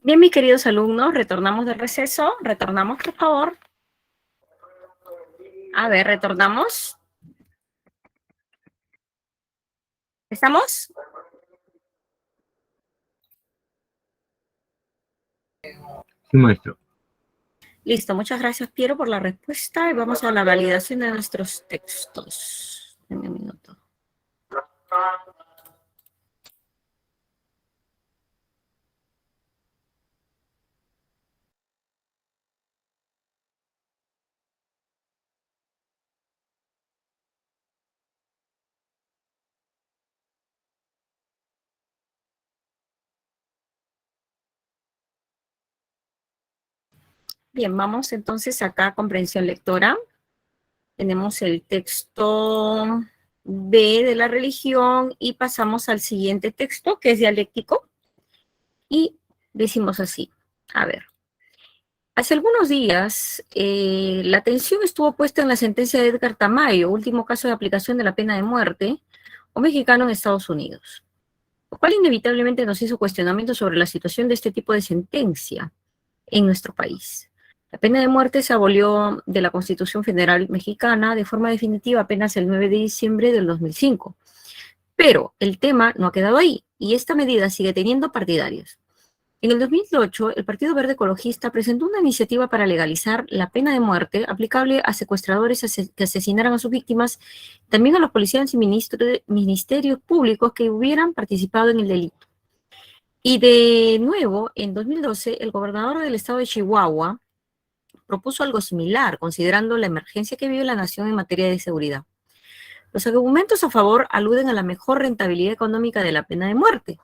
Bien, mis queridos alumnos, retornamos del receso. Retornamos, por favor. A ver, retornamos. ¿Estamos? Sí, maestro. Listo, muchas gracias, Piero, por la respuesta. Y vamos a la validación de nuestros textos. Dame un minuto. Bien, vamos entonces acá a comprensión lectora. Tenemos el texto B de la religión y pasamos al siguiente texto, que es dialéctico. Y decimos así, a ver. Hace algunos días, la atención estuvo puesta en la sentencia de Edgar Tamayo, último caso de aplicación de la pena de muerte, un mexicano en Estados Unidos, lo cual inevitablemente nos hizo cuestionamientos sobre la situación de este tipo de sentencia en nuestro país. La pena de muerte se abolió de la Constitución Federal Mexicana de forma definitiva apenas el 9 de diciembre del 2005. Pero el tema no ha quedado ahí y esta medida sigue teniendo partidarios. En el 2008, el Partido Verde Ecologista presentó una iniciativa para legalizar la pena de muerte aplicable a secuestradores que asesinaran a sus víctimas, también a los policías y ministerios públicos que hubieran participado en el delito. Y de nuevo, en 2012, el gobernador del estado de Chihuahua propuso algo similar, considerando la emergencia que vive la nación en materia de seguridad. Los argumentos a favor aluden a la mejor rentabilidad económica de la pena de muerte,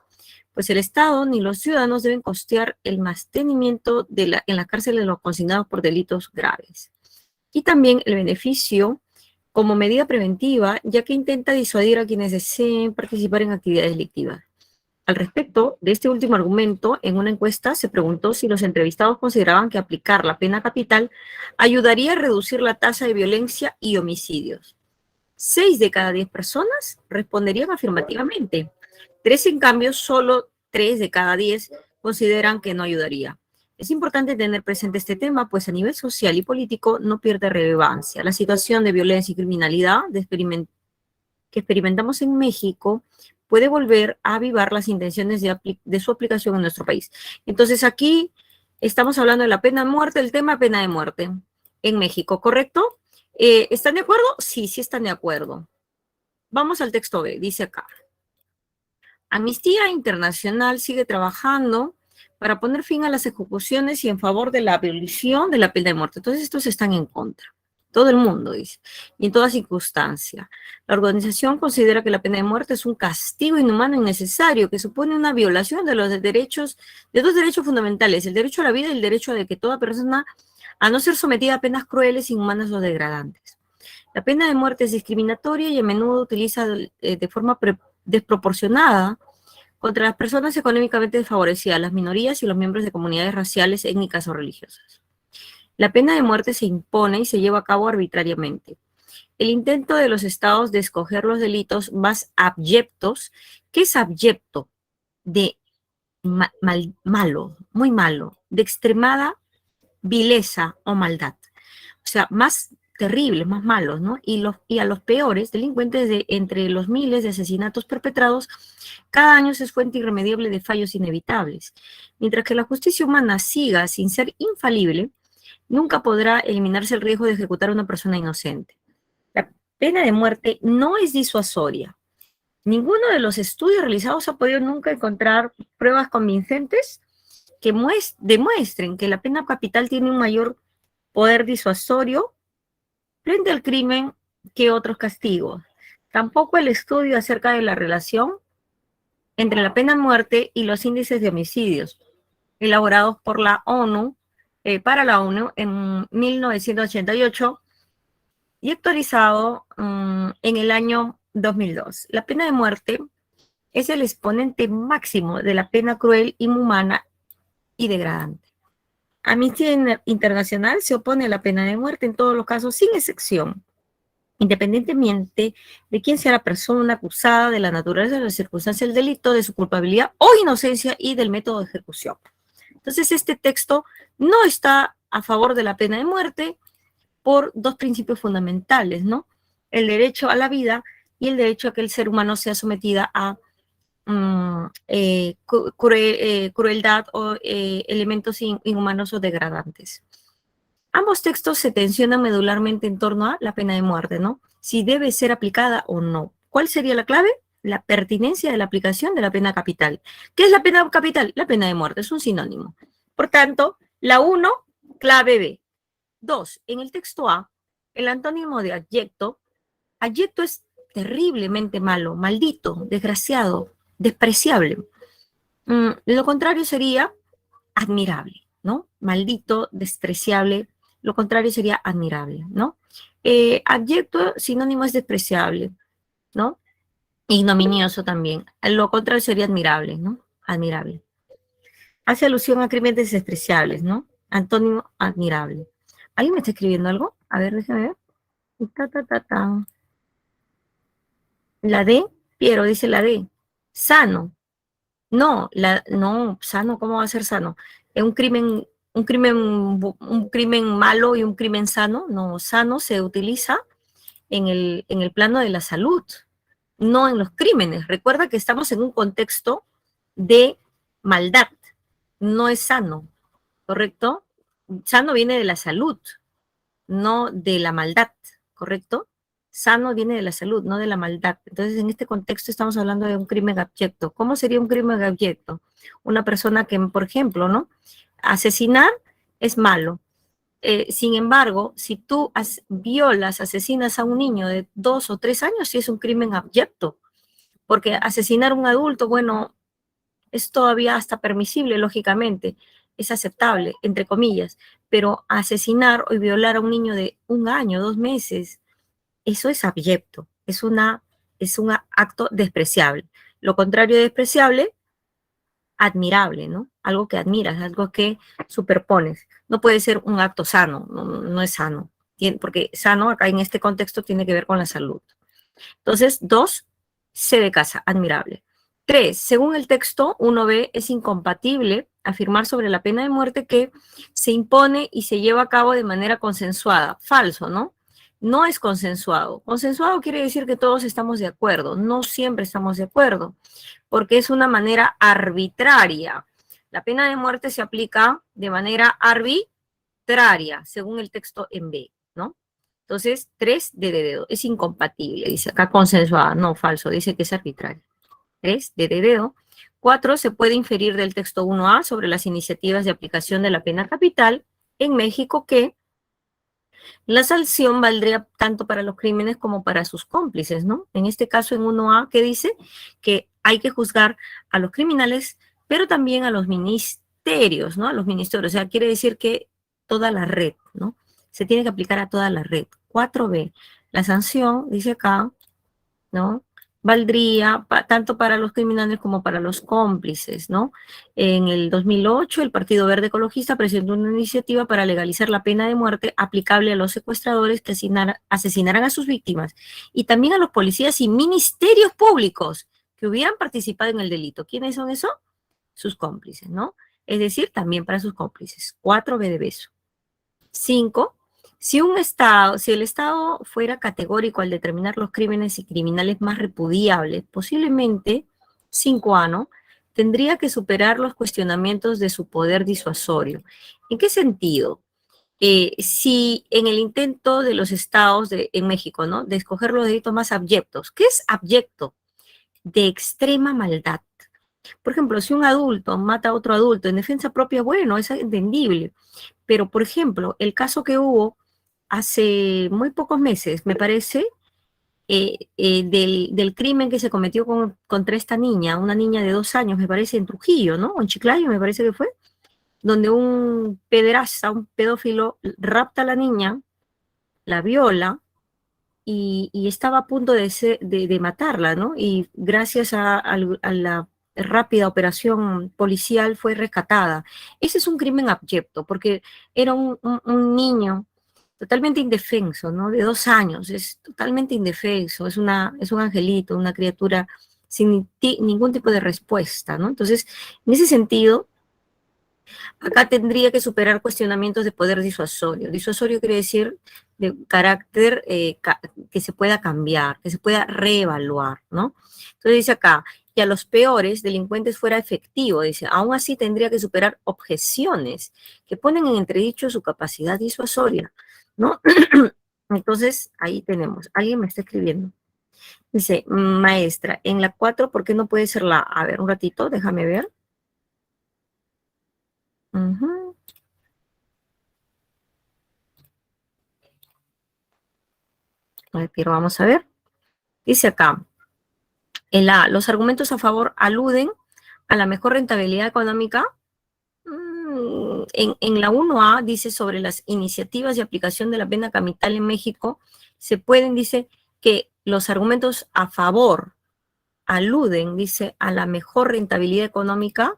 pues el Estado ni los ciudadanos deben costear el mantenimiento en la cárcel de los consignados por delitos graves. Y también el beneficio como medida preventiva, ya que intenta disuadir a quienes deseen participar en actividades delictivas. Al respecto de este último argumento, en una encuesta se preguntó si los entrevistados consideraban que aplicar la pena capital ayudaría a reducir la tasa de violencia y homicidios. 6 de cada 10 personas responderían afirmativamente. 3, en cambio, solo 3 de cada 10 consideran que no ayudaría. Es importante tener presente este tema, pues a nivel social y político no pierde relevancia. La situación de violencia y criminalidad que experimentamos en México puede volver a avivar las intenciones de su aplicación en nuestro país. Entonces aquí estamos hablando de la pena de muerte, el tema pena de muerte en México, ¿correcto? ¿Están de acuerdo? Sí, sí están de acuerdo. Vamos al texto B, dice acá. Amnistía Internacional sigue trabajando para poner fin a las ejecuciones y en favor de la abolición de la pena de muerte. Entonces estos están en contra. Todo el mundo dice, y en toda circunstancia. La organización considera que la pena de muerte es un castigo inhumano e innecesario que supone una violación de los derechos, de dos derechos fundamentales, el derecho a la vida y el derecho de que toda persona a no ser sometida a penas crueles, inhumanas o degradantes. La pena de muerte es discriminatoria y a menudo utiliza de forma desproporcionada contra las personas económicamente desfavorecidas, las minorías y los miembros de comunidades raciales, étnicas o religiosas. La pena de muerte se impone y se lleva a cabo arbitrariamente. El intento de los estados de escoger los delitos más abyectos. ¿Qué es abyecto? De malo, muy malo, de extremada vileza o maldad. O sea, más terribles, más malos, ¿no? Y a los peores delincuentes entre los miles de asesinatos perpetrados, cada año es fuente irremediable de fallos inevitables. Mientras que la justicia humana siga sin ser infalible, nunca podrá eliminarse el riesgo de ejecutar a una persona inocente. La pena de muerte no es disuasoria. Ninguno de los estudios realizados ha podido nunca encontrar pruebas convincentes que demuestren que la pena capital tiene un mayor poder disuasorio frente al crimen que otros castigos. Tampoco el estudio acerca de la relación entre la pena de muerte y los índices de homicidios, elaborados por la ONU, para la ONU en 1988 y actualizado en el año 2002. La pena de muerte es el exponente máximo de la pena cruel, inhumana y degradante. Amnistía Internacional se opone a la pena de muerte en todos los casos, sin excepción, independientemente de quién sea la persona acusada, de la naturaleza de las circunstancias del delito, de su culpabilidad o inocencia y del método de ejecución. Entonces, este texto no está a favor de la pena de muerte por dos principios fundamentales, ¿no? El derecho a la vida y el derecho a que el ser humano sea sometida a crueldad o elementos inhumanos o degradantes. Ambos textos se tensionan medularmente en torno a la pena de muerte, ¿no? Si debe ser aplicada o no. ¿Cuál sería la clave? La pertinencia de la aplicación de la pena capital. ¿Qué es la pena capital? La pena de muerte, es un sinónimo. Por tanto, la 1, clave B. 2, en el texto A, el antónimo de abyecto es terriblemente malo, maldito, desgraciado, despreciable. Lo contrario sería admirable, ¿no? Maldito, despreciable, lo contrario sería admirable, ¿no? Abyecto, sinónimo es despreciable, ¿no? Ignominioso también. Lo contrario sería admirable, ¿no? Admirable. Hace alusión a crímenes despreciables, ¿no? Antónimo, admirable. ¿Alguien me está escribiendo algo? A ver, déjame ver. La D, Piero dice la D. Sano. No, no, sano, ¿cómo va a ser sano? ¿Es un crimen malo y un crimen sano? No, sano se utiliza en el plano de la salud, no en los crímenes. Recuerda que estamos en un contexto de maldad, no es sano, ¿correcto? Sano viene de la salud, no de la maldad, ¿correcto? Sano viene de la salud, no de la maldad. Entonces, en este contexto estamos hablando de un crimen abyecto. ¿Cómo sería un crimen abyecto? Una persona que, por ejemplo, ¿no? Asesinar es malo. Sin embargo, si tú violas, asesinas a un niño de 2 o 3 años, sí es un crimen abyecto. Porque asesinar a un adulto, bueno, es todavía hasta permisible, lógicamente, es aceptable, entre comillas, pero asesinar o violar a un niño de 1 año, 2 meses, eso es abyecto, es un acto despreciable. Lo contrario de despreciable, admirable, ¿no? Algo que admiras, algo que superpones. No puede ser un acto sano, no es sano, porque sano acá en este contexto tiene que ver con la salud. Entonces, 2, C de casa, admirable. 3, según el texto 1b, es incompatible afirmar sobre la pena de muerte que se impone y se lleva a cabo de manera consensuada. Falso, ¿no? No es consensuado. Consensuado quiere decir que todos estamos de acuerdo. No siempre estamos de acuerdo, porque es una manera arbitraria. La pena de muerte se aplica de manera arbitraria, según el texto en B, ¿no? Entonces, 3 de dedo, es incompatible, dice acá consensuada, no, falso, dice que es arbitrario. 3 de dedo. 4, se puede inferir del texto 1A sobre las iniciativas de aplicación de la pena capital en México que la sanción valdría tanto para los crímenes como para sus cómplices, ¿no? En este caso, en 1A, que dice que hay que juzgar a los criminales, pero también a los ministerios, ¿no? A los ministerios, o sea, quiere decir que toda la red, ¿no? Se tiene que aplicar a toda la red. 4B, la sanción, dice acá, ¿no? Valdría tanto para los criminales como para los cómplices, ¿no? En el 2008, el Partido Verde Ecologista presentó una iniciativa para legalizar la pena de muerte aplicable a los secuestradores que asesinaran a sus víctimas y también a los policías y ministerios públicos que hubieran participado en el delito. ¿Quiénes son esos? Sus cómplices, ¿no? Es decir, también para sus cómplices. 4B de beso. 5. Si el Estado fuera categórico al determinar los crímenes y criminales más repudiables, posiblemente, 5A, ¿no? Tendría que superar los cuestionamientos de su poder disuasorio. ¿En qué sentido? Si en el intento de los estados en México, ¿no? De escoger los delitos más abyectos. ¿Qué es abyecto? De extrema maldad. Por ejemplo, si un adulto mata a otro adulto en defensa propia, bueno, es entendible. Pero, por ejemplo, el caso que hubo hace muy pocos meses, me parece, del crimen que se cometió contra esta niña, una niña de 2 años, me parece, en Trujillo, ¿no? O en Chiclayo, me parece que fue, donde un pederasta, un pedófilo, rapta a la niña, la viola y estaba a punto de matarla, ¿no? Y gracias a la rápida operación policial fue rescatada. Ese es un crimen abyecto, porque era un niño totalmente indefenso, ¿no? De 2 años, es totalmente indefenso, es un angelito, una criatura sin ningún tipo de respuesta, ¿no? Entonces, en ese sentido, Acá tendría que superar cuestionamientos de poder disuasorio. Disuasorio quiere decir de carácter que se pueda cambiar, que se pueda reevaluar, ¿no? Entonces dice acá, y a los peores delincuentes fuera efectivo, dice, aún así tendría que superar objeciones que ponen en entredicho su capacidad disuasoria, ¿no? Entonces, ahí tenemos, alguien me está escribiendo. Dice, maestra, en la 4, ¿por qué no puede ser la A? A ver, un ratito, déjame ver. Uh-huh. Pero vamos a ver. Dice acá, en la A, los argumentos a favor aluden a la mejor rentabilidad económica. En la 1A dice sobre las iniciativas de aplicación de la pena capital en México, se pueden, dice, que los argumentos a favor aluden, dice, a la mejor rentabilidad económica.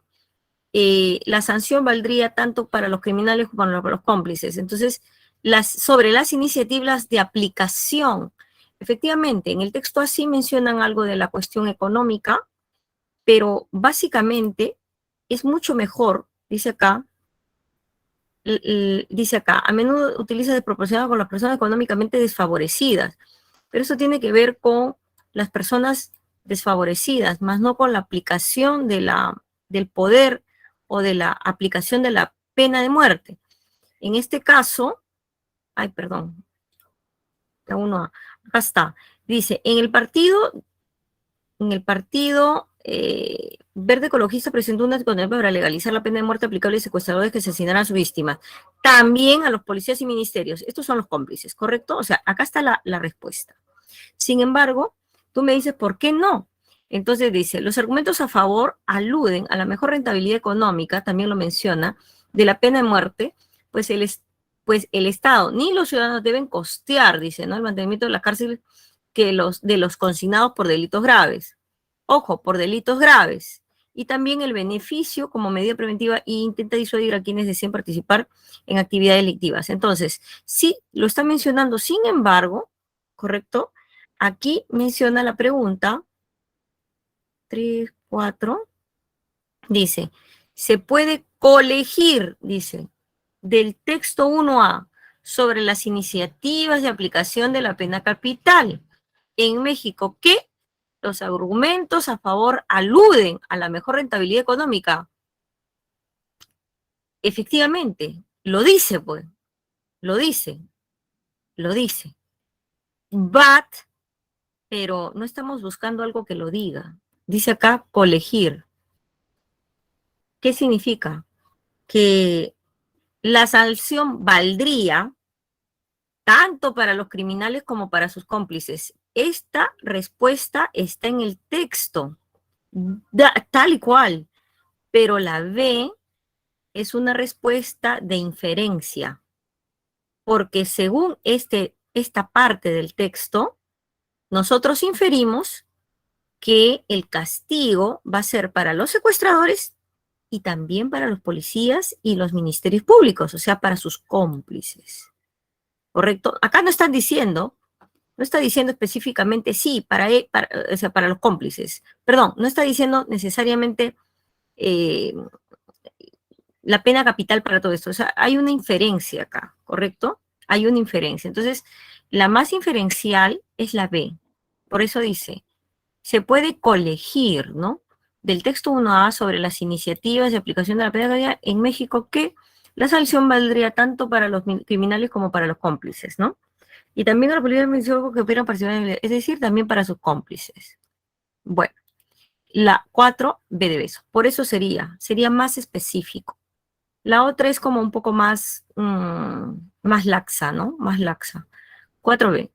La sanción valdría tanto para los criminales como para los cómplices. Entonces, sobre las iniciativas de aplicación, efectivamente, en el texto así mencionan algo de la cuestión económica, pero básicamente es mucho mejor, dice acá, a menudo utiliza desproporcionado con las personas económicamente desfavorecidas, pero eso tiene que ver con las personas desfavorecidas, más no con la aplicación del poder o de la aplicación de la pena de muerte. En este caso, la 1A, acá está, dice, en el partido Verde Ecologista presentó una condenación para legalizar la pena de muerte aplicable a secuestradores que asesinaran a sus víctimas. También a los policías y ministerios. Estos son los cómplices, ¿correcto? O sea, acá está la respuesta. Sin embargo, tú me dices, ¿por qué no? Entonces dice, los argumentos a favor aluden a la mejor rentabilidad económica, también lo menciona, de la pena de muerte, pues el Estado ni los ciudadanos deben costear, dice, ¿no? El mantenimiento de las cárceles de los consignados por delitos graves. Ojo, por delitos graves. Y también el beneficio como medida preventiva e intenta disuadir a quienes deseen participar en actividades delictivas. Entonces, sí, lo está mencionando, sin embargo, ¿correcto? Aquí menciona la pregunta 3, 4, dice, se puede colegir, dice, del texto 1A sobre las iniciativas de aplicación de la pena capital en México que los argumentos a favor aluden a la mejor rentabilidad económica. Efectivamente, lo dice, pues, lo dice. But, pero no estamos buscando algo que lo diga. Dice acá colegir. ¿Qué significa? Que la sanción valdría tanto para los criminales como para sus cómplices. Esta respuesta está en el texto, tal y cual, pero la B es una respuesta de inferencia, porque según esta parte del texto, nosotros inferimos que el castigo va a ser para los secuestradores y también para los policías y los ministerios públicos, o sea, para sus cómplices. ¿Correcto? Acá no está diciendo específicamente sí, o sea, para los cómplices. Perdón, no está diciendo necesariamente la pena capital para todo esto. O sea, hay una inferencia acá, ¿correcto? Hay una inferencia. Entonces, la más inferencial es la B. Por eso dice, se puede colegir, ¿no? Del texto 1A sobre las iniciativas de aplicación de la pena capital en México que la sanción valdría tanto para los criminales como para los cómplices, ¿no? Y también a los policías que operan parcialmente, es decir, también para sus cómplices. Bueno, la 4, B de beso. Por eso sería más específico. La otra es como un poco más laxa, ¿no? Más laxa. 4B.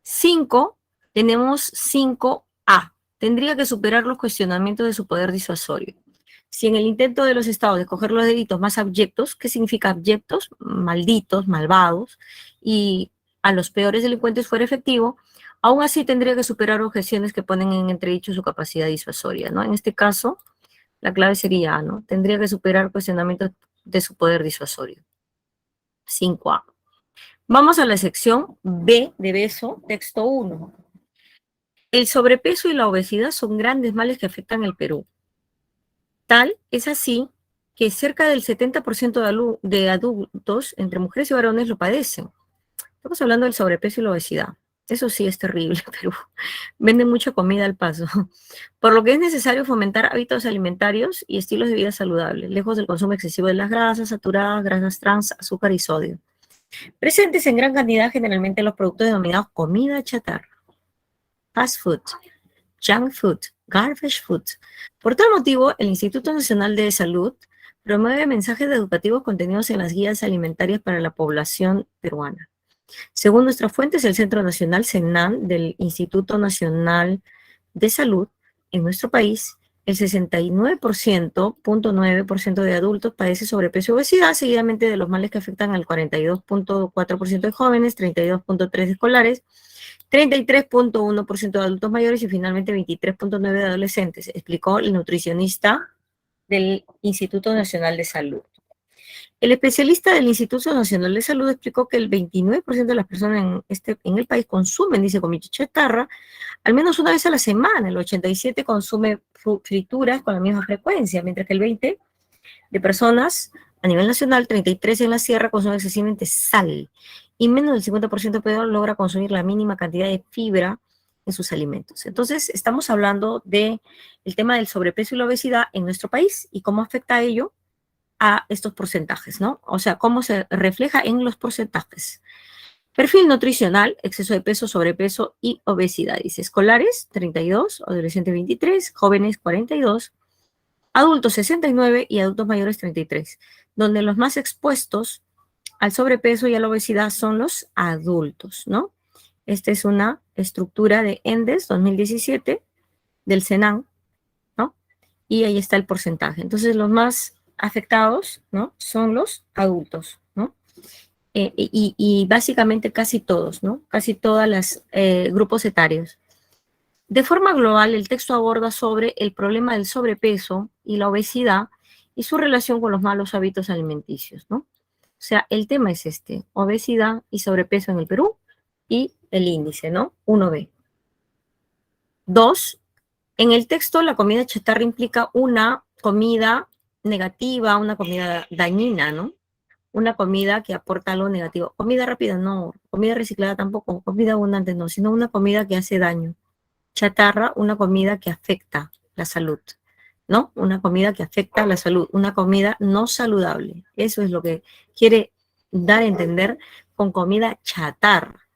5, tenemos 5A. Tendría que superar los cuestionamientos de su poder disuasorio. Si en el intento de los estados de escoger los delitos más abyectos, ¿qué significa abyectos? Malditos, malvados, y a los peores delincuentes fuera efectivo, aún así tendría que superar objeciones que ponen en entredicho su capacidad disuasoria, ¿no? En este caso, la clave sería A, ¿no? Tendría que superar cuestionamientos de su poder disuasorio. 5A. Vamos a la sección B de beso, texto 1. El sobrepeso y la obesidad son grandes males que afectan al Perú. Tal es así que cerca del 70% de adultos, entre mujeres y varones, lo padecen. Estamos hablando del sobrepeso y la obesidad. Eso sí es terrible, pero venden mucha comida al paso. Por lo que es necesario fomentar hábitos alimentarios y estilos de vida saludables, lejos del consumo excesivo de las grasas saturadas, grasas trans, azúcar y sodio. Presentes en gran cantidad generalmente en los productos denominados comida chatarra, fast food, junk food, garbage food. Por tal motivo, el Instituto Nacional de Salud promueve mensajes educativos contenidos en las guías alimentarias para la población peruana. Según nuestras fuentes, el Centro Nacional CENAM del Instituto Nacional de Salud, en nuestro país, el 69.9% de adultos padece sobrepeso y obesidad, seguidamente de los males que afectan al 42.4% de jóvenes, 32.3% de escolares, 33.1% de adultos mayores y finalmente 23.9% de adolescentes, explicó el nutricionista del Instituto Nacional de Salud. El especialista del Instituto Nacional de Salud explicó que el 29% de las personas en el país consumen, dice, comida chatarra, al menos una vez a la semana. El 87% consume frituras con la misma frecuencia, mientras que el 20% de personas a nivel nacional, 33% en la sierra, consumen excesivamente sal. Y menos del 50% de logra consumir la mínima cantidad de fibra en sus alimentos. Entonces, estamos hablando del tema del sobrepeso y la obesidad en nuestro país y cómo afecta a ello a estos porcentajes, ¿no? O sea, cómo se refleja en los porcentajes. Perfil nutricional, exceso de peso, sobrepeso y obesidad. Dice, escolares, 32, adolescentes 23, jóvenes 42, adultos 69 y adultos mayores 33, donde los más expuestos al sobrepeso y a la obesidad son los adultos, ¿no? Esta es una estructura de ENDES 2017 del CENAM, ¿no? Y ahí está el porcentaje. Entonces, los más afectados, ¿no? Son los adultos, ¿no? Y básicamente casi todos, ¿no? Casi todos los grupos etarios. De forma global, el texto aborda sobre el problema del sobrepeso y la obesidad y su relación con los malos hábitos alimenticios, ¿no? O sea, el tema es este, obesidad y sobrepeso en el Perú y el índice, ¿no? 1B. 2, en el texto la comida chatarra implica una comida negativa, una comida dañina, ¿no? Una comida que aporta algo negativo. Comida rápida no, comida reciclada tampoco, comida abundante no, sino una comida que hace daño. Chatarra, una comida que afecta la salud, ¿no? Una comida que afecta la salud, una comida no saludable. Eso es lo que quiere dar a entender con comida chatarra.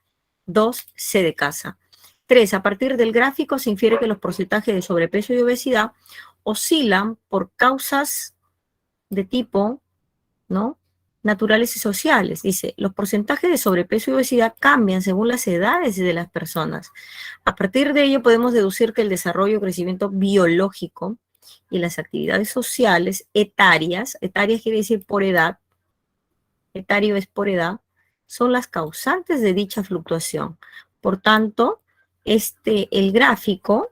2, C de casa. 3, a partir del gráfico se infiere que los porcentajes de sobrepeso y obesidad oscilan por causas de tipo, ¿no? Naturales y sociales. Dice, los porcentajes de sobrepeso y obesidad cambian según las edades de las personas. A partir de ello podemos deducir que el desarrollo y crecimiento biológico y las actividades sociales etarias quiere decir por edad, etario es por edad, son las causantes de dicha fluctuación. Por tanto, el gráfico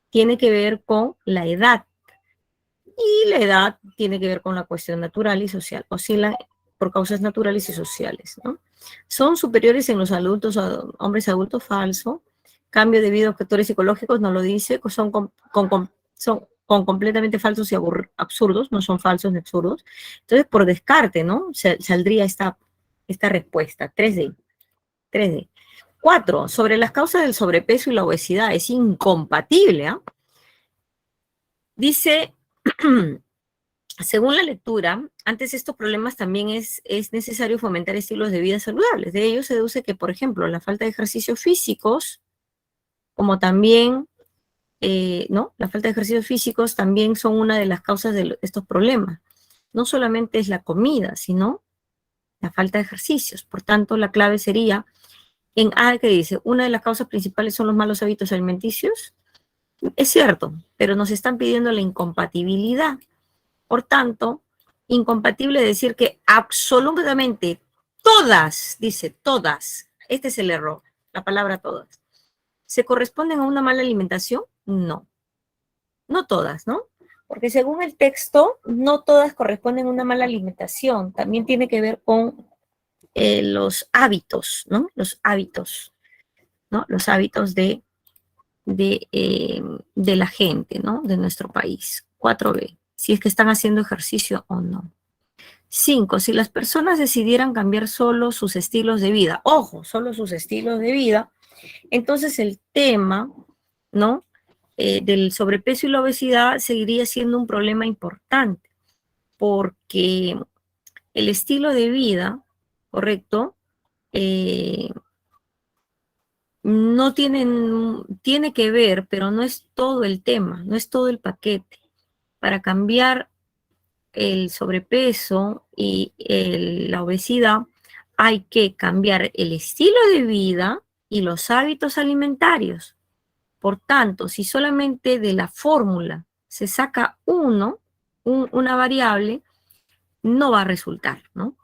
tiene que ver con la edad y la edad tiene que ver con la cuestión natural y social. Oscilan por causas naturales y sociales, ¿no? Son superiores en los adultos, hombres adultos, falso. Cambio debido a factores psicológicos, no lo dice, son completamente falsos y absurdos, no son falsos ni absurdos. Entonces, por descarte, ¿no? Saldría esta respuesta, 3D. 3D. 4, sobre las causas del sobrepeso y la obesidad, es incompatible, ¿eh? Dice, según la lectura, antes estos problemas también es necesario fomentar estilos de vida saludables. De ello se deduce que, por ejemplo, la falta de ejercicios físicos, como también, ¿no? La falta de ejercicios físicos también son una de las causas de estos problemas. No solamente es la comida, sino la falta de ejercicios. Por tanto, la clave sería en A, que dice, una de las causas principales son los malos hábitos alimenticios. Es cierto, pero nos están pidiendo la incompatibilidad. Por tanto, incompatible decir que absolutamente todas, dice todas, este es el error, la palabra todas, ¿se corresponden a una mala alimentación? No, no todas, ¿no? Porque según el texto, no todas corresponden a una mala alimentación, también tiene que ver con los hábitos, ¿no? Los hábitos, ¿no? Los hábitos de la gente, ¿no? De nuestro país. 4B. si es que están haciendo ejercicio o no. 5, si las personas decidieran cambiar solo sus estilos de vida, ojo, solo sus estilos de vida, entonces el tema, ¿no? Del sobrepeso y la obesidad seguiría siendo un problema importante, porque el estilo de vida, ¿correcto? No tiene que ver, pero no es todo el tema, no es todo el paquete. Para cambiar el sobrepeso y la obesidad, hay que cambiar el estilo de vida y los hábitos alimentarios. Por tanto, si solamente de la fórmula se saca una variable, no va a resultar, ¿no?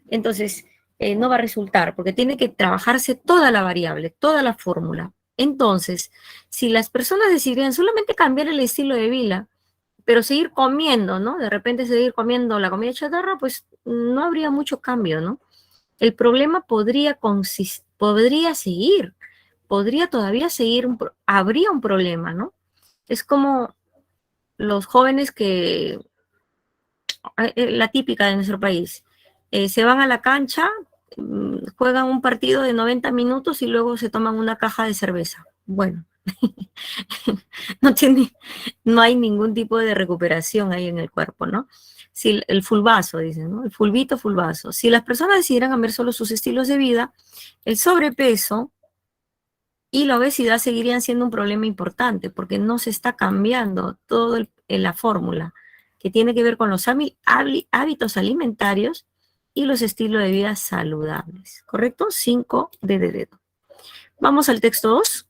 Entonces, no va a resultar porque tiene que trabajarse toda la variable, toda la fórmula. Entonces, si las personas decidieran solamente cambiar el estilo de vida, pero seguir comiendo, ¿no? De repente seguir comiendo la comida chatarra, pues no habría mucho cambio, ¿no? El problema podría seguir, podría todavía seguir, habría un problema, ¿no? Es como los jóvenes que, la típica de nuestro país, se van a la cancha, juegan un partido de 90 minutos y luego se toman una caja de cerveza. Bueno, no hay ningún tipo de recuperación ahí en el cuerpo, ¿no? Si el fulbazo, dicen, ¿no? El fulbito, fulbazo. Si las personas decidieran cambiar solo sus estilos de vida, el sobrepeso y la obesidad seguirían siendo un problema importante porque no se está cambiando toda la fórmula que tiene que ver con los hábitos alimentarios y los estilos de vida saludables, ¿correcto? 5 de dedo. Vamos al texto 2.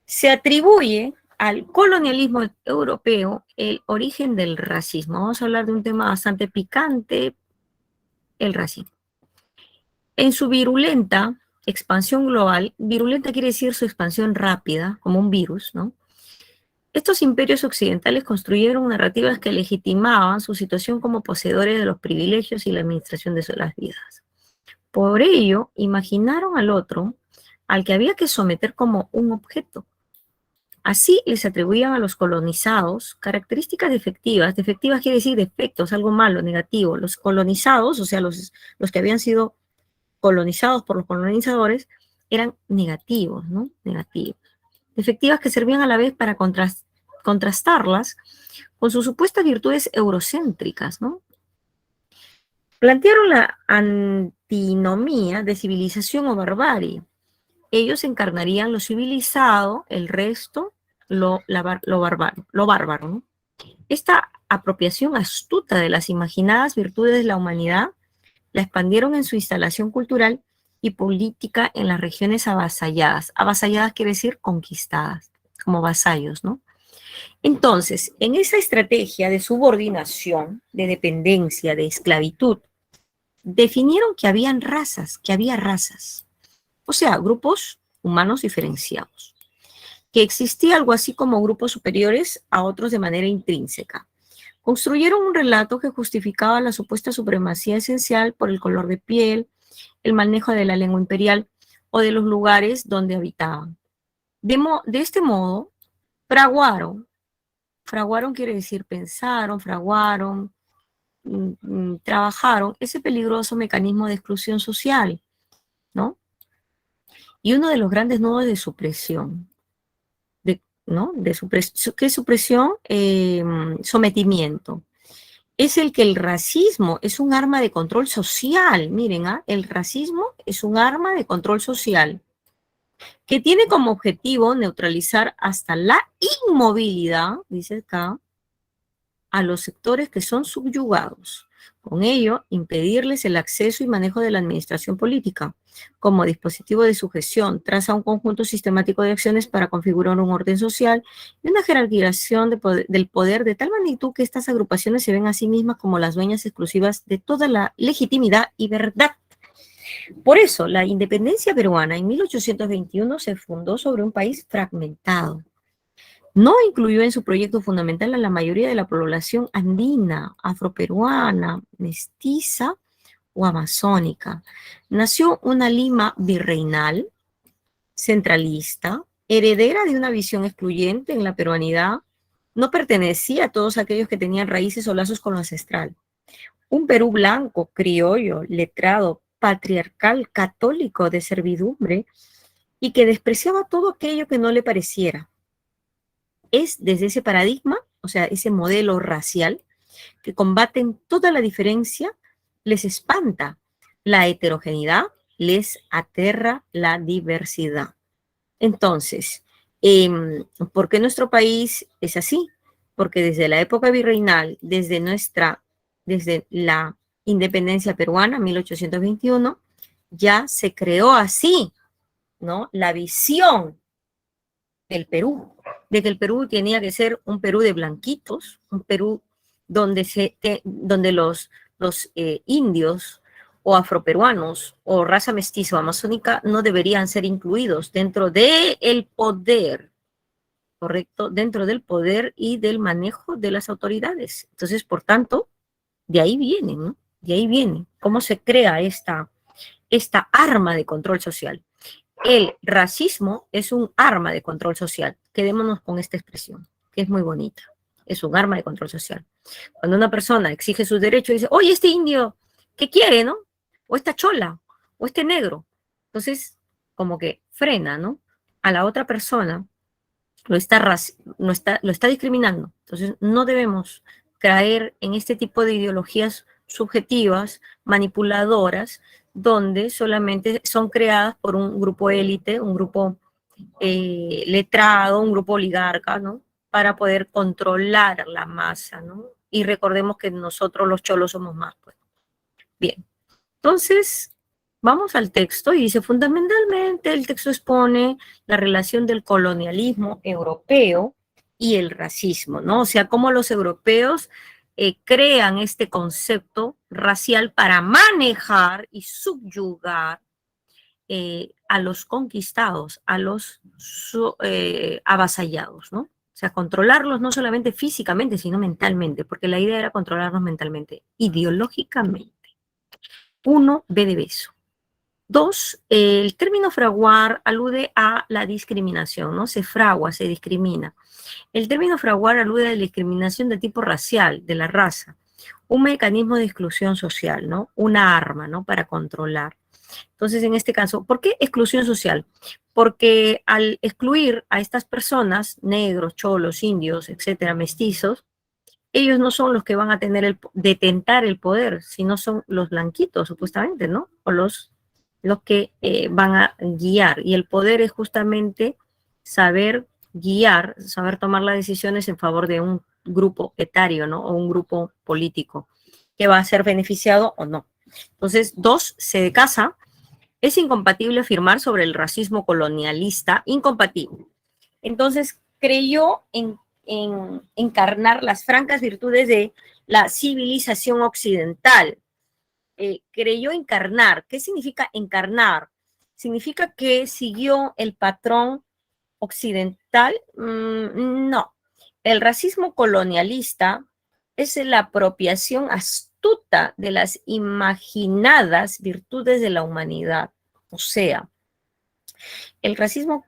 Se atribuye al colonialismo europeo el origen del racismo. Vamos a hablar de un tema bastante picante, el racismo. En su virulenta expansión global, virulenta quiere decir su expansión rápida, como un virus, ¿no? Estos imperios occidentales construyeron narrativas que legitimaban su situación como poseedores de los privilegios y la administración de las vidas. Por ello, imaginaron al otro, al que había que someter como un objeto. Así les atribuían a los colonizados características defectivas quiere decir defectos, algo malo, negativo. Los colonizados, o sea, los que habían sido colonizados por los colonizadores, eran negativos, ¿no? Negativos. Defectivas que servían a la vez para contrastarlas con sus supuestas virtudes eurocéntricas, ¿no? Plantearon la antinomía de civilización o barbarie. Ellos encarnarían lo civilizado, el resto, lo bárbaro, ¿no? Esta apropiación astuta de las imaginadas virtudes de la humanidad la expandieron en su instalación cultural y política en las regiones avasalladas. Avasalladas quiere decir conquistadas, como vasallos, ¿no? Entonces, en esa estrategia de subordinación, de dependencia, de esclavitud, definieron que había razas, o sea, grupos humanos diferenciados, que existía algo así como grupos superiores a otros de manera intrínseca. Construyeron un relato que justificaba la supuesta supremacía esencial por el color de piel, el manejo de la lengua imperial o de los lugares donde habitaban. De este modo, fraguaron quiere decir pensaron, fraguaron, trabajaron ese peligroso mecanismo de exclusión social, ¿no? Y uno de los grandes nudos de supresión, ¿no? ¿Qué es supresión? Sometimiento. Es el que el racismo es un arma de control social. Miren, el racismo es un arma de control social que tiene como objetivo neutralizar hasta la inmovilidad, dice acá, a los sectores que son subyugados. Con ello, impedirles el acceso y manejo de la administración política como dispositivo de sujeción, traza un conjunto sistemático de acciones para configurar un orden social y una jerarquización del poder de tal magnitud que estas agrupaciones se ven a sí mismas como las dueñas exclusivas de toda la legitimidad y verdad. Por eso, la independencia peruana en 1821 se fundó sobre un país fragmentado. No incluyó en su proyecto fundamental a la mayoría de la población andina, afroperuana, mestiza o amazónica. Nació una Lima virreinal, centralista, heredera de una visión excluyente en la peruanidad, no pertenecía a todos aquellos que tenían raíces o lazos con lo ancestral. Un Perú blanco, criollo, letrado, patriarcal, católico, de servidumbre, y que despreciaba todo aquello que no le pareciera. Es desde ese paradigma, o sea, ese modelo racial, que combaten toda la diferencia, les espanta la heterogeneidad, les aterra la diversidad. Entonces, ¿por qué nuestro país es así? Porque desde la época virreinal, desde la independencia peruana, 1821, ya se creó así, ¿no? La visión del Perú, de que el Perú tenía que ser un Perú de blanquitos, un Perú donde los indios o afroperuanos o raza mestiza o amazónica no deberían ser incluidos dentro del poder, ¿correcto? Dentro del poder y del manejo de las autoridades. Entonces, por tanto, de ahí viene, ¿no? De ahí viene cómo se crea esta arma de control social. El racismo es un arma de control social. Quedémonos con esta expresión, que es muy bonita. Es un arma de control social. Cuando una persona exige sus derechos, dice, oye, este indio, ¿qué quiere, no? O esta chola, o este negro. Entonces, como que frena, ¿no? A la otra persona, lo está discriminando. Entonces, no debemos caer en este tipo de ideologías subjetivas, manipuladoras, donde solamente son creadas por un grupo élite, un grupo letrado, un grupo oligarca, ¿no? Para poder controlar la masa, ¿no? Y recordemos que nosotros los cholos somos más, pues. Bien, entonces vamos al texto y dice, fundamentalmente el texto expone la relación del colonialismo europeo y el racismo, ¿no? O sea, cómo los europeos crean este concepto racial para manejar y subyugar a los conquistados, a los avasallados, ¿no? O sea, controlarlos no solamente físicamente, sino mentalmente, porque la idea era controlarlos mentalmente, ideológicamente. 1, B de beso. 2, el término fraguar alude a la discriminación, ¿no? Se fragua, se discrimina. El término fraguar alude a la discriminación de tipo racial, de la raza, un mecanismo de exclusión social, ¿no? Una arma, ¿no? Para controlar. Entonces, en este caso, ¿por qué exclusión social? Porque al excluir a estas personas, negros, cholos, indios, etcétera, mestizos, ellos no son los que van a detentar el poder, sino son los blanquitos, supuestamente, ¿no? O los que van a guiar. Y el poder es justamente saber guiar, saber tomar las decisiones en favor de un grupo etario, ¿no? O un grupo político que va a ser beneficiado o no. Entonces, 2, se de casa. Es incompatible afirmar sobre el racismo colonialista, incompatible. Entonces, creyó en encarnar las francas virtudes de la civilización occidental. Creyó encarnar. ¿Qué significa encarnar? ¿Significa que siguió el patrón occidental? No. El racismo colonialista es la apropiación astuta de las imaginadas virtudes de la humanidad. O sea, el racismo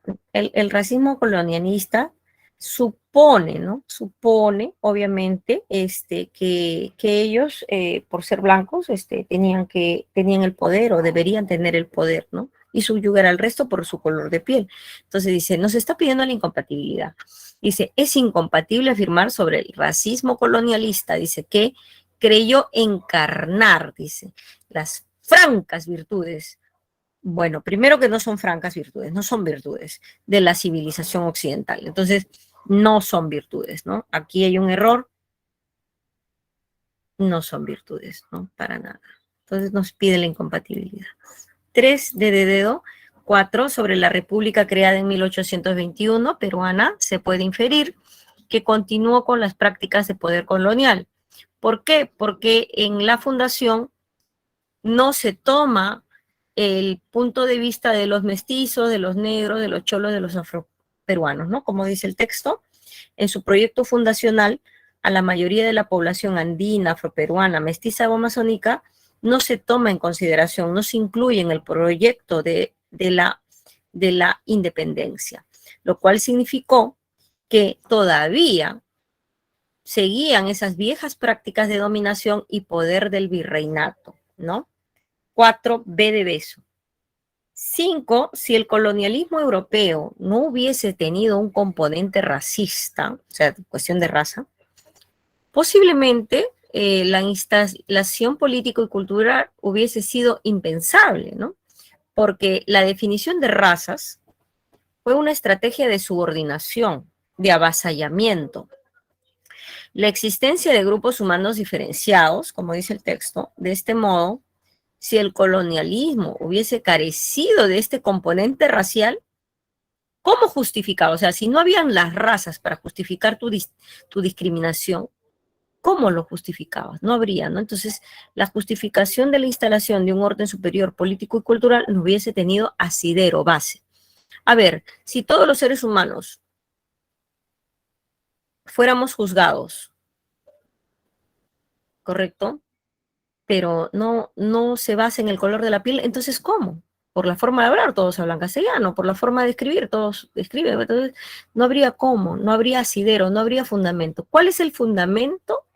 colonialista supone, ¿no? Supone, obviamente, que ellos, por ser blancos, tenían el poder o deberían tener el poder, ¿no? Y subyugar al resto por su color de piel. Entonces dice, nos está pidiendo la incompatibilidad. Dice, es incompatible afirmar sobre el racismo colonialista, dice, que creyó encarnar, dice, las francas virtudes. Bueno, primero que no son francas virtudes, no son virtudes de la civilización occidental. Entonces, no son virtudes, ¿no? Aquí hay un error, no son virtudes, ¿no? Para nada. Entonces nos pide la incompatibilidad. 3, D de dedo. 4, sobre la república creada en 1821, peruana, se puede inferir que continuó con las prácticas de poder colonial. ¿Por qué? Porque en la fundación no se toma el punto de vista de los mestizos, de los negros, de los cholos, de los afroperuanos, ¿no? Como dice el texto, en su proyecto fundacional, a la mayoría de la población andina, afroperuana, mestiza o amazónica, no se toma en consideración, no se incluye en el proyecto de la independencia, lo cual significó que todavía seguían esas viejas prácticas de dominación y poder del virreinato, ¿no? 4, B de beso. 5, si el colonialismo europeo no hubiese tenido un componente racista, o sea, cuestión de raza, posiblemente la instalación político y cultural hubiese sido impensable, ¿no? Porque la definición de razas fue una estrategia de subordinación, de avasallamiento. La existencia de grupos humanos diferenciados, como dice el texto, de este modo, si el colonialismo hubiese carecido de este componente racial, ¿cómo justificaba? O sea, si no habían las razas para justificar tu discriminación, ¿cómo lo justificabas? No habría, ¿no? Entonces, la justificación de la instalación de un orden superior político y cultural no hubiese tenido asidero, base. A ver, si todos los seres humanos fuéramos juzgados, ¿correcto? Pero no se basa en el color de la piel, entonces ¿cómo? Por la forma de hablar, todos hablan castellano, por la forma de escribir, todos escriben, entonces no habría cómo, no habría asidero, no habría fundamento. ¿Cuál es el fundamento?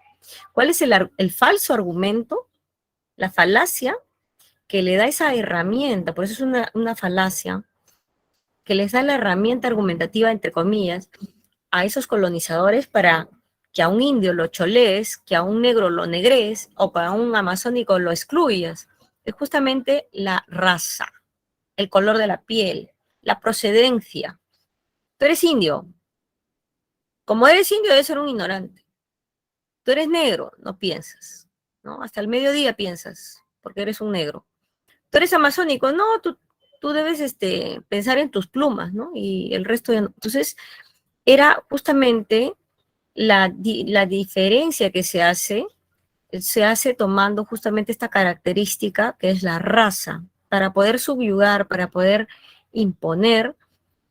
¿Cuál es el falso argumento? La falacia que le da esa herramienta, por eso es una falacia, que les da la herramienta argumentativa, entre comillas, a esos colonizadores para que a un indio lo cholees, que a un negro lo negres o que a un amazónico lo excluyas. Es justamente la raza, el color de la piel, la procedencia. Tú eres indio. Como eres indio, debes ser un ignorante. Tú eres negro, no piensas, ¿no? Hasta el mediodía piensas, porque eres un negro. Tú eres amazónico, no, tú debes pensar en tus plumas, ¿no? Y el resto de... Entonces, era justamente la diferencia que se hace tomando justamente esta característica que es la raza, para poder subyugar, para poder imponer,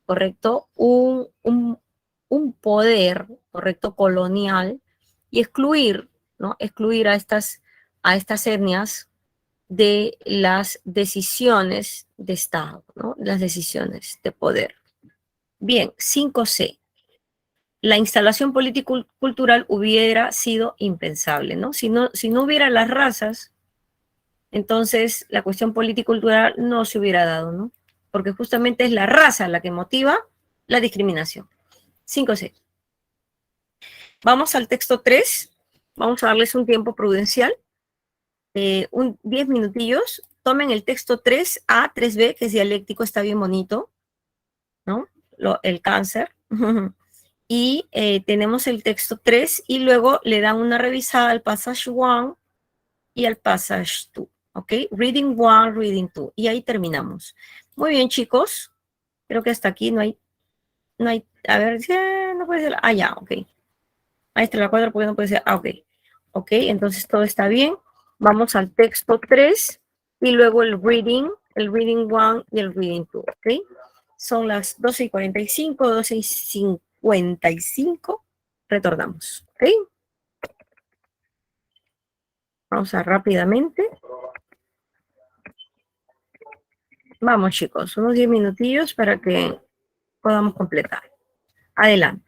¿correcto? Un poder, ¿correcto? Colonial y excluir, ¿no? Excluir a estas etnias de las decisiones de Estado, ¿no? Las decisiones de poder. Bien, 5C. La instalación político-cultural hubiera sido impensable, ¿no? Si no hubiera las razas, entonces la cuestión político-cultural no se hubiera dado, ¿no? Porque justamente es la raza la que motiva la discriminación. 5C. Vamos al texto 3. Vamos a darles un tiempo prudencial, 10 minutillos. Tomen el texto 3A, 3B, que es dialéctico, está bien bonito, ¿no? El cáncer. Y tenemos el texto 3 y luego le dan una revisada al passage 1 y al passage 2, ¿ok? Reading 1, reading 2. Y ahí terminamos. Muy bien, chicos. Creo que hasta aquí no hay, a ver, no puede ser, ya, ok. Ahí está la 4 porque no puede ser, ok. Ok, entonces todo está bien. Vamos al texto 3 y luego el reading 1 y el reading 2, ok. Son las 12:45, 12:55. Retornamos, ¿ok? Vamos a rápidamente. Vamos, chicos, unos 10 minutillos para que podamos completar. Adelante.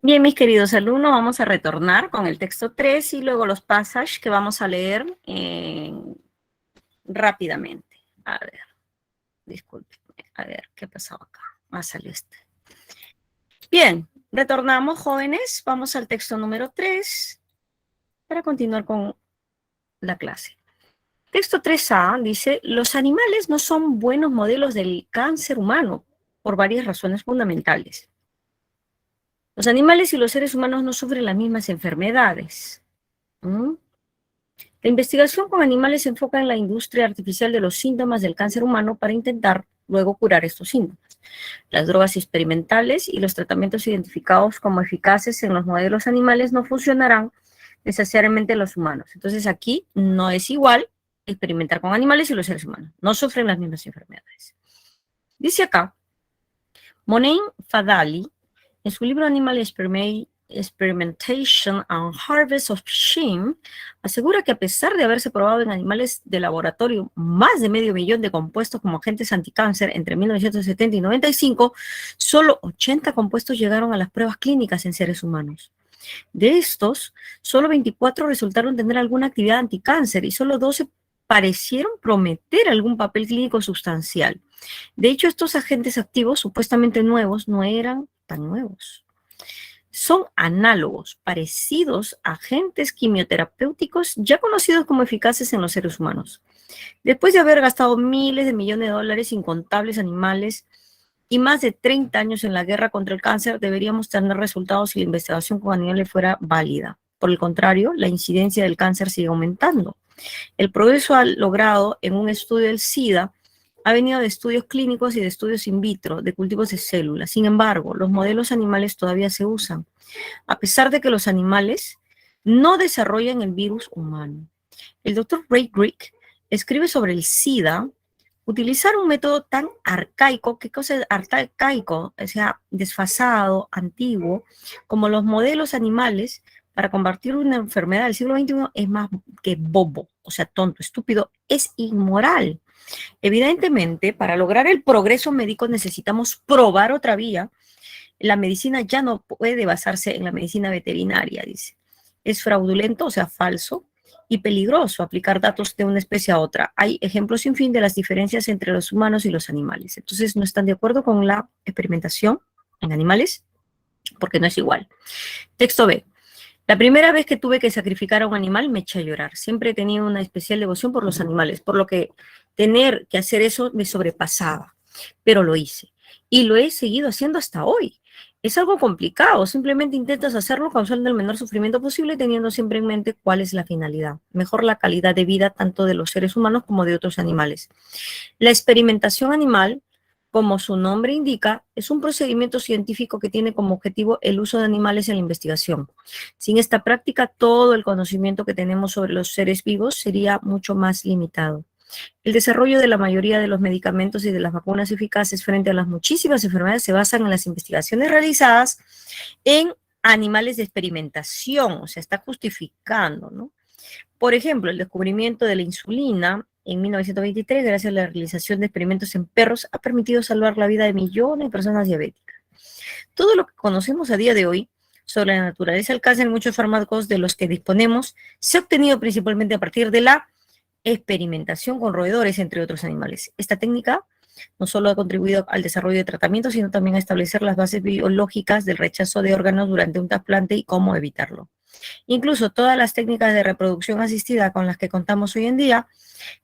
Bien, mis queridos alumnos, vamos a retornar con el texto 3 y luego los pasajes que vamos a leer rápidamente. A ver, disculpen, a ver, ¿qué pasó acá? Salió este. Bien, retornamos, jóvenes. Vamos al texto número 3 para continuar con la clase. Texto 3A dice, los animales no son buenos modelos del cáncer humano por varias razones fundamentales. Los animales y los seres humanos no sufren las mismas enfermedades. La investigación con animales se enfoca en la industria artificial de los síntomas del cáncer humano para intentar luego curar estos síntomas. Las drogas experimentales y los tratamientos identificados como eficaces en los modelos animales no funcionarán necesariamente en los humanos. Entonces aquí no es igual experimentar con animales y los seres humanos. No sufren las mismas enfermedades. Dice acá, Monein Fadali, en su libro Animal Experimentation and Harvest of Shame, asegura que a pesar de haberse probado en animales de laboratorio más de 500 000 de compuestos como agentes anticáncer entre 1970 y 95, solo 80 compuestos llegaron a las pruebas clínicas en seres humanos. De estos, solo 24 resultaron tener alguna actividad anticáncer y solo 12 parecieron prometer algún papel clínico sustancial. De hecho, estos agentes activos supuestamente nuevos no eran tan nuevos. Son análogos, parecidos a agentes quimioterapéuticos ya conocidos como eficaces en los seres humanos. Después de haber gastado miles de millones de dólares, incontables animales y más de 30 años en la guerra contra el cáncer, deberíamos tener resultados si la investigación con animales fuera válida. Por el contrario, la incidencia del cáncer sigue aumentando. El progreso logrado en un estudio del SIDA ha venido de estudios clínicos y de estudios in vitro, de cultivos de células. Sin embargo, los modelos animales todavía se usan, a pesar de que los animales no desarrollan el virus humano. El doctor Ray Grick escribe sobre el SIDA. Utilizar un método tan arcaico, ¿qué cosa es arcaico? O sea, desfasado, antiguo, como los modelos animales para combatir una enfermedad del siglo XXI es más que bobo, o sea, tonto, estúpido, es inmoral. Evidentemente, para lograr el progreso médico necesitamos probar otra vía. La medicina ya no puede basarse en la medicina veterinaria, dice. Es fraudulento, o sea, falso, y peligroso aplicar datos de una especie a otra. Hay ejemplos sin fin de las diferencias entre los humanos y los animales. Entonces, no están de acuerdo con la experimentación en animales porque no es igual. Texto B. La primera vez que tuve que sacrificar a un animal me eché a llorar. Siempre he tenido una especial devoción por los animales, por lo que tener que hacer eso me sobrepasaba, pero lo hice y lo he seguido haciendo hasta hoy. Es algo complicado, simplemente intentas hacerlo causando el menor sufrimiento posible, teniendo siempre en mente cuál es la finalidad. Mejor la calidad de vida tanto de los seres humanos como de otros animales. La experimentación animal, como su nombre indica, es un procedimiento científico que tiene como objetivo el uso de animales en la investigación. Sin esta práctica, todo el conocimiento que tenemos sobre los seres vivos sería mucho más limitado. El desarrollo de la mayoría de los medicamentos y de las vacunas eficaces frente a las muchísimas enfermedades se basan en las investigaciones realizadas en animales de experimentación, o sea, está justificando, ¿no? Por ejemplo, el descubrimiento de la insulina en 1923, gracias a la realización de experimentos en perros, ha permitido salvar la vida de millones de personas diabéticas. Todo lo que conocemos a día de hoy sobre la naturaleza del cáncer, muchos fármacos de los que disponemos, se ha obtenido principalmente a partir de la experimentación con roedores, entre otros animales. Esta técnica no solo ha contribuido al desarrollo de tratamientos, sino también a establecer las bases biológicas del rechazo de órganos durante un trasplante y cómo evitarlo. Incluso todas las técnicas de reproducción asistida con las que contamos hoy en día,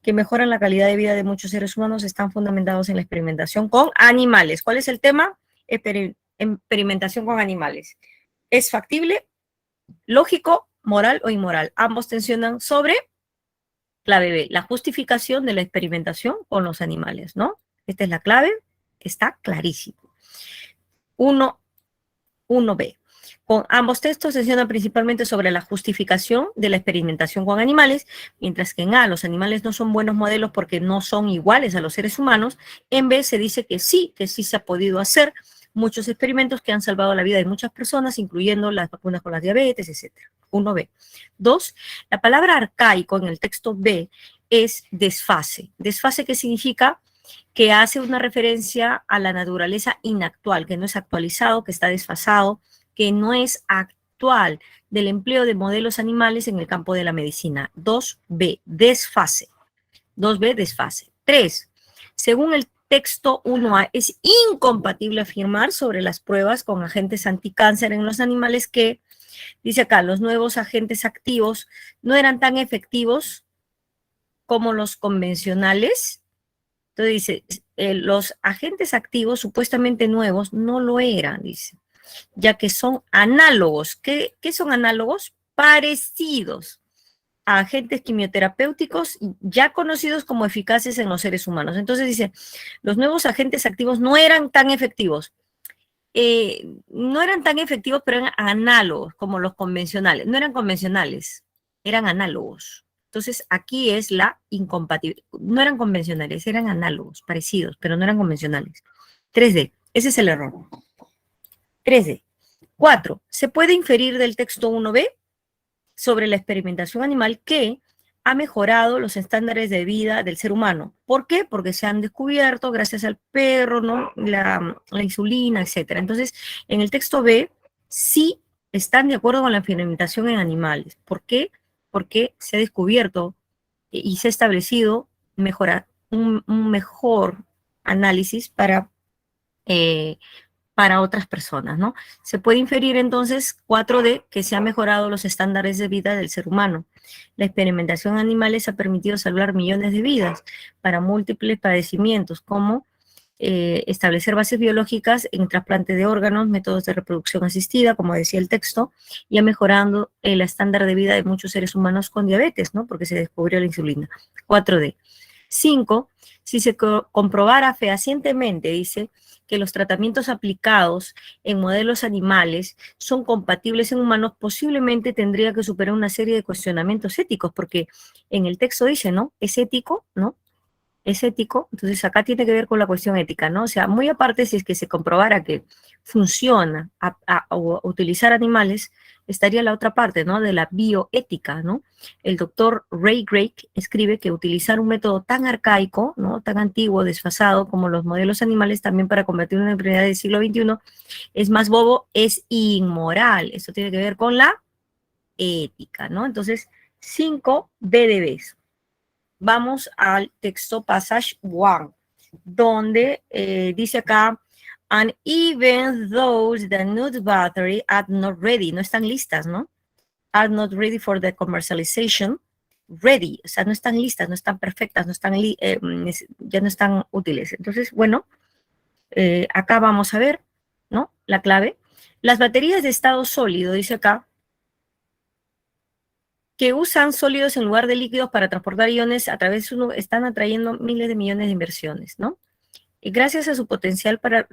que mejoran la calidad de vida de muchos seres humanos, están fundamentados en la experimentación con animales. ¿Cuál es el tema? Experimentación con animales. ¿Es factible, lógico, moral o inmoral? Ambos tensionan sobre clave B, la justificación de la experimentación con los animales, ¿no? Esta es la clave, está clarísimo. 1B. Con ambos textos tensionan principalmente sobre la justificación de la experimentación con animales, mientras que en A los animales no son buenos modelos porque no son iguales a los seres humanos. En B se dice que sí se ha podido hacer muchos experimentos que han salvado la vida de muchas personas, incluyendo las vacunas con la diabetes, etc. 1B. 2. La palabra arcaico en el texto B es desfase. Desfase, ¿qué significa? Que hace una referencia a la naturaleza inactual, que no es actualizado, que está desfasado, que no es actual del empleo de modelos animales en el campo de la medicina. 2B, desfase. 2B, desfase. 3. Según el texto 1A, es incompatible afirmar sobre las pruebas con agentes anticáncer en los animales que, dice acá, los nuevos agentes activos no eran tan efectivos como los convencionales. Entonces dice, los agentes activos supuestamente nuevos no lo eran, dice, ya que son análogos. ¿Qué son análogos? Parecidos a agentes quimioterapéuticos ya conocidos como eficaces en los seres humanos. Entonces dice, los nuevos agentes activos no eran tan efectivos. No eran tan efectivos, pero eran análogos como los convencionales. No eran convencionales, eran análogos. Entonces aquí es la incompatibilidad. No eran convencionales, eran análogos, parecidos, pero no eran convencionales. 3D, ese es el error. 3D. 4. Se puede inferir del texto 1B sobre la experimentación animal que ha mejorado los estándares de vida del ser humano. ¿Por qué? Porque se han descubierto, gracias al perro, ¿no? la insulina, etc. Entonces, en el texto B, sí están de acuerdo con la experimentación en animales. ¿Por qué? Porque se ha descubierto y se ha establecido un mejor análisis para otras personas, ¿no? Se puede inferir entonces 4D que se han mejorado los estándares de vida del ser humano. La experimentación en animales ha permitido salvar millones de vidas para múltiples padecimientos, como establecer bases biológicas en trasplante de órganos, métodos de reproducción asistida, como decía el texto, y ha mejorado el estándar de vida de muchos seres humanos con diabetes, ¿no? Porque se descubrió la insulina. 4D. 5. Si se comprobara fehacientemente, dice, que los tratamientos aplicados en modelos animales son compatibles en humanos, posiblemente tendría que superar una serie de cuestionamientos éticos, porque en el texto dice, ¿no? Es ético, ¿no? Es ético, entonces acá tiene que ver con la cuestión ética, ¿no? O sea, muy aparte, si es que se comprobara que funciona o utilizar animales, estaría la otra parte, ¿no? De la bioética, ¿no? El doctor Ray Gregg escribe que utilizar un método tan arcaico, ¿no? Tan antiguo, desfasado, como los modelos animales también para combatir una enfermedad del siglo XXI, es más bobo, es inmoral. Esto tiene que ver con la ética, ¿no? Entonces, 5 BDBs. Vamos al texto passage 1, donde dice acá, and even those that need battery are not ready, no están listas, ¿no? Are not ready for the commercialization, ready, o sea, no están listas, no están perfectas, no están ya no están útiles. Entonces, bueno, acá vamos a ver, ¿no? La clave. Las baterías de estado sólido, dice acá, que usan sólidos en lugar de líquidos para transportar iones a través de uno, están atrayendo miles de millones de inversiones, ¿no? Y gracias a su potencial para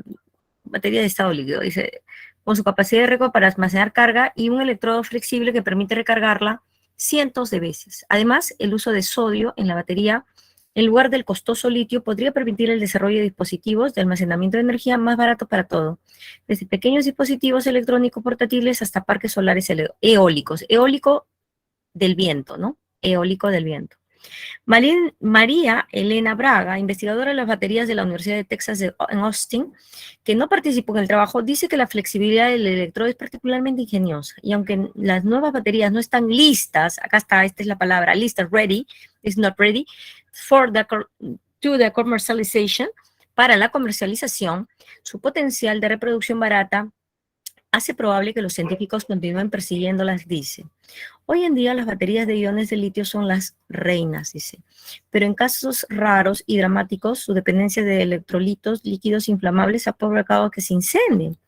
batería de estado líquido, dice, con su capacidad de recarga para almacenar carga y un electrodo flexible que permite recargarla cientos de veces. Además, el uso de sodio en la batería, en lugar del costoso litio, podría permitir el desarrollo de dispositivos de almacenamiento de energía más baratos para todo, desde pequeños dispositivos electrónicos portátiles hasta parques solares eólicos. Eólico del viento, ¿no? Eólico del viento. María Elena Braga, investigadora de las baterías de la Universidad de Texas en Austin, que no participó en el trabajo, dice que la flexibilidad del electrodo es particularmente ingeniosa. Y aunque las nuevas baterías no están listas, acá está, esta es la palabra, lista, ready, is not ready, to the commercialization, para la comercialización, su potencial de reproducción barata hace probable que los científicos continúen persiguiéndolas, dice. Hoy en día las baterías de iones de litio son las reinas, dice, pero en casos raros y dramáticos, su dependencia de electrolitos líquidos inflamables ha provocado que se incendien.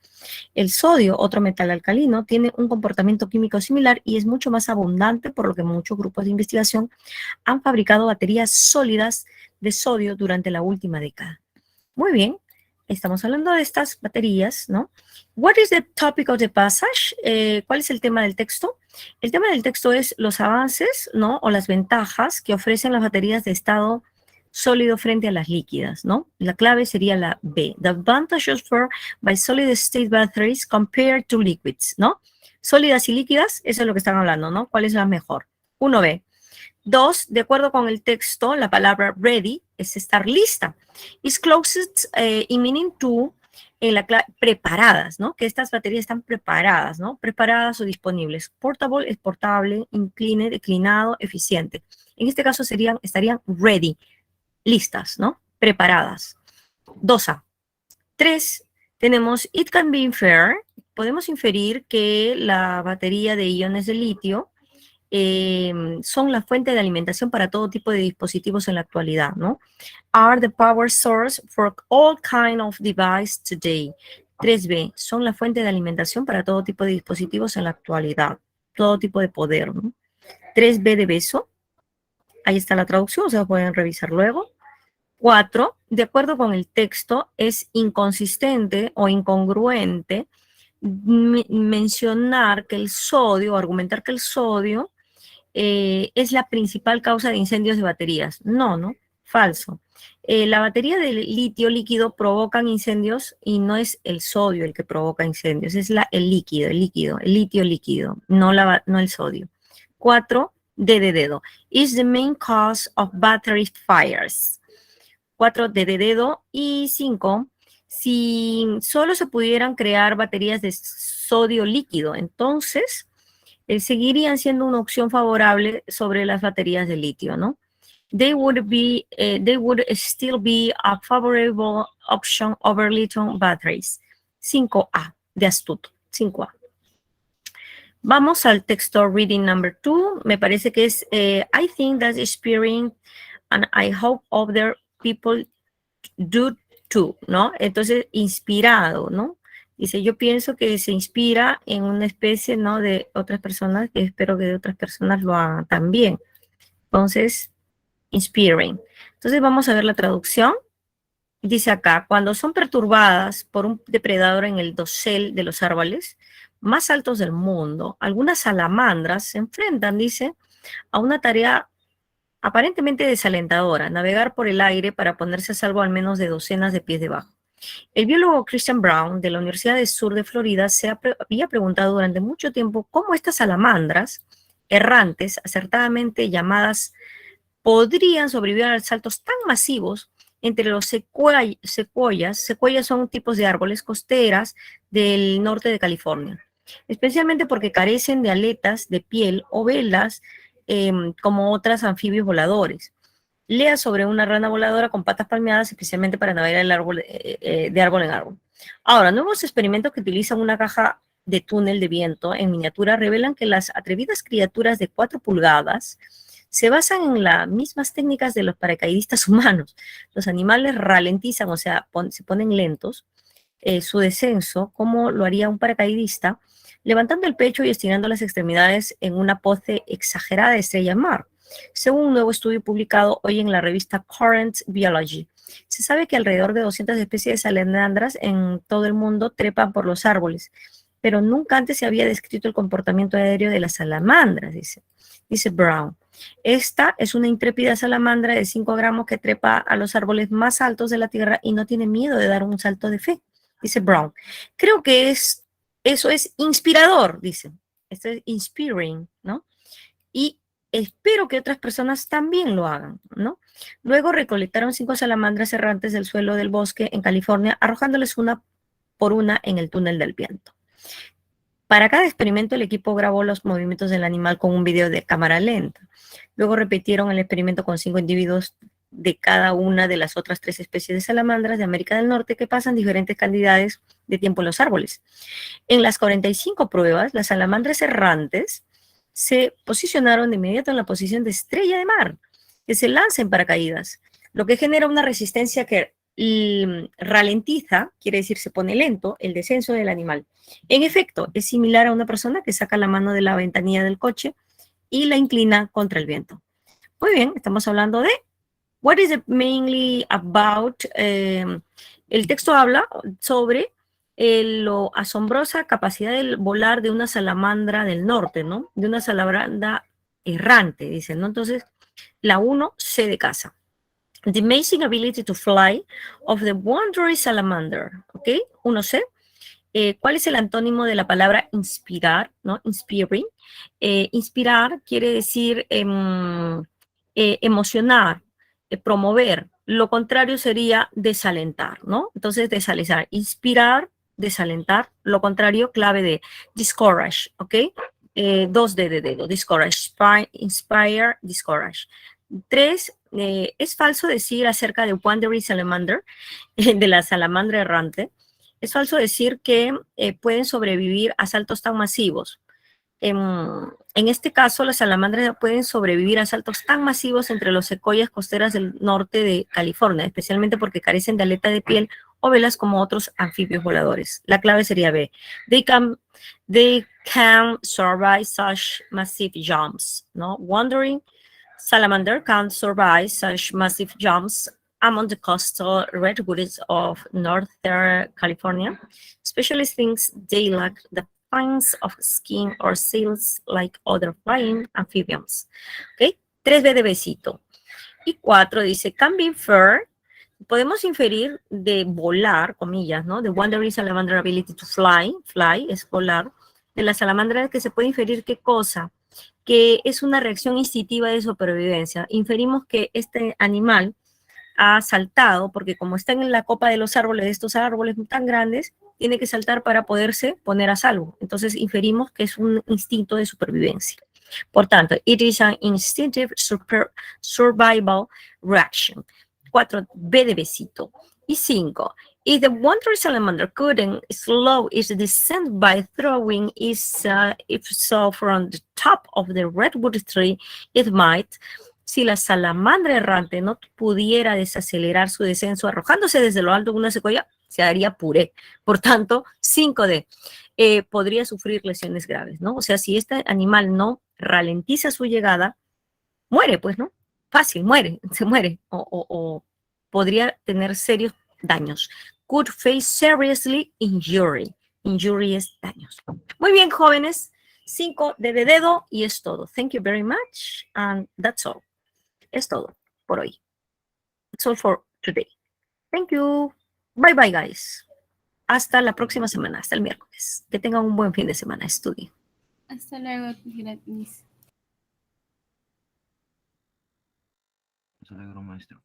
El sodio, otro metal alcalino, tiene un comportamiento químico similar y es mucho más abundante, por lo que muchos grupos de investigación han fabricado baterías sólidas de sodio durante la última década. Muy bien. Estamos hablando de estas baterías, ¿no? What is the topic of the passage? ¿Cuál es el tema del texto? El tema del texto es los avances, ¿no? O las ventajas que ofrecen las baterías de estado sólido frente a las líquidas, ¿no? La clave sería la B. The advantages by solid state batteries compared to liquids, ¿no? Sólidas y líquidas, eso es lo que están hablando, ¿no? ¿Cuál es la mejor? 1B. 2, de acuerdo con el texto, la palabra ready es estar lista. Is closest in meaning to preparadas, ¿no? Que estas baterías están preparadas, ¿no? Preparadas o disponibles. Portable es portable, incline, declinado, eficiente. En este caso estarían ready, listas, ¿no? Preparadas. 2A. 3, tenemos it can be inferred. Podemos inferir que la batería de iones de litio son la fuente de alimentación para todo tipo de dispositivos en la actualidad, ¿no? Are the power source for all kind of device today. 3B, son la fuente de alimentación para todo tipo de dispositivos en la actualidad, todo tipo de poder, ¿no? 3B de beso, ahí está la traducción, se la pueden revisar luego. 4, de acuerdo con el texto, es inconsistente o incongruente mencionar que el sodio, argumentar que el sodio es la principal causa de incendios de baterías. No, falso. La batería de litio líquido provocan incendios y no es el sodio el que provoca incendios, es el litio líquido, no el sodio. 4, D de dedo. Is the main cause of battery fires. 4, D de dedo. Y 5, si solo se pudieran crear baterías de sodio líquido, entonces seguirían siendo una opción favorable sobre las baterías de litio, ¿no? They would still be a favorable option over lithium batteries. 5A, de astuto, 5A. Vamos al texto reading number 2. Me parece que es I think that's inspiring and I hope other people do too, ¿no? Entonces, inspirado, ¿no? Dice, yo pienso que se inspira en una especie, ¿no? De otras personas, que espero que de otras personas lo hagan también. Entonces, inspiring. Entonces, vamos a ver la traducción. Dice acá, cuando son perturbadas por un depredador en el dosel de los árboles más altos del mundo, algunas salamandras se enfrentan, dice, a una tarea aparentemente desalentadora, navegar por el aire para ponerse a salvo al menos de docenas de pies debajo. El biólogo Christian Brown de la Universidad del Sur de Florida había preguntado durante mucho tiempo cómo estas salamandras errantes, acertadamente llamadas, podrían sobrevivir a saltos tan masivos entre los secuoyas. Secuoyas son tipos de árboles costeras del norte de California, especialmente porque carecen de aletas de piel o velas como otros anfibios voladores. Lea sobre una rana voladora con patas palmeadas, especialmente para navegar el árbol, de árbol en árbol. Ahora, nuevos experimentos que utilizan una caja de túnel de viento en miniatura revelan que las atrevidas criaturas de 4 pulgadas se basan en las mismas técnicas de los paracaidistas humanos. Los animales ralentizan, o sea, se ponen lentos, su descenso, como lo haría un paracaidista, levantando el pecho y estirando las extremidades en una pose exagerada de estrella en mar. Según un nuevo estudio publicado hoy en la revista Current Biology, se sabe que alrededor de 200 especies de salamandras en todo el mundo trepan por los árboles, pero nunca antes se había descrito el comportamiento aéreo de las salamandras, dice Brown. Esta es una intrépida salamandra de 5 gramos que trepa a los árboles más altos de la Tierra y no tiene miedo de dar un salto de fe, dice Brown. Creo que eso es inspirador, dice. Esto es inspiring, ¿no? Y espero que otras personas también lo hagan, ¿no? Luego recolectaron 5 salamandras errantes del suelo del bosque en California, arrojándoles una por una en el túnel del viento. Para cada experimento, el equipo grabó los movimientos del animal con un video de cámara lenta. Luego repitieron el experimento con 5 individuos de cada una de las otras 3 especies de salamandras de América del Norte que pasan diferentes cantidades de tiempo en los árboles. En las 45 pruebas, las salamandras errantes se posicionaron de inmediato en la posición de estrella de mar, que se lanza en paracaídas, lo que genera una resistencia que ralentiza, quiere decir se pone lento, el descenso del animal. En efecto, es similar a una persona que saca la mano de la ventanilla del coche y la inclina contra el viento. Muy bien, estamos hablando de what is it mainly about. El texto habla sobre lo asombrosa capacidad de volar de una salamandra del norte, ¿no? De una salamandra errante, dicen, ¿no? Entonces, la 1, C de casa. The amazing ability to fly of the wondrous salamander, ¿ok? 1C. ¿Cuál es el antónimo de la palabra inspirar, ¿no? Inspiring. Inspirar quiere decir emocionar, promover. Lo contrario sería desalentar, ¿no? Entonces, desalentar, inspirar, desalentar. Lo contrario, clave de discourage, ¿ok? 2D de dedo, discourage, inspire, discourage. 3, es falso decir acerca de Wandering Salamander, de la salamandra errante. Es falso decir que pueden sobrevivir a asaltos tan masivos. En este caso, las salamandras pueden sobrevivir a saltos tan masivos entre los secoyas costeras del norte de California, especialmente porque carecen de aleta de piel o velas como otros anfibios voladores. La clave sería B. They can survive such massive jumps, ¿no? Wandering salamander can survive such massive jumps among the coastal redwoods of Northern California, especially since they lack the kinds of skin or sails like other flying amphibians. ¿Ok? 3B de besito. Y 4 dice, can be inferred, podemos inferir de volar, comillas, ¿no? The wandering salamander ability to fly es volar. De la salamandra que se puede inferir qué cosa, que es una reacción instintiva de supervivencia. Inferimos que este animal ha saltado, porque como está en la copa de los árboles, de estos árboles tan grandes, tiene que saltar para poderse poner a salvo. Entonces inferimos que es un instinto de supervivencia. Por tanto, it is an instinctive survival reaction. 4B de besito. Y 5. If the wandering salamander couldn't slow its descent by throwing itself from the top of the redwood tree, it might. Si la salamandra errante no pudiera desacelerar su descenso arrojándose desde lo alto de una secuoya, se haría puré. Por tanto, 5D, podría sufrir lesiones graves, ¿no? O sea, si este animal no ralentiza su llegada, muere, pues, ¿no? Fácil, muere, se muere. O podría tener serios daños. Could face seriously injury. Injury es daños. Muy bien, jóvenes. 5D de dedo y es todo. Thank you very much. And that's all. Es todo por hoy. That's all for today. Thank you. Bye bye, guys. Hasta la próxima semana, hasta el miércoles. Que tengan un buen fin de semana. Estudien. Hasta luego, gracias. Se alegró, maestro.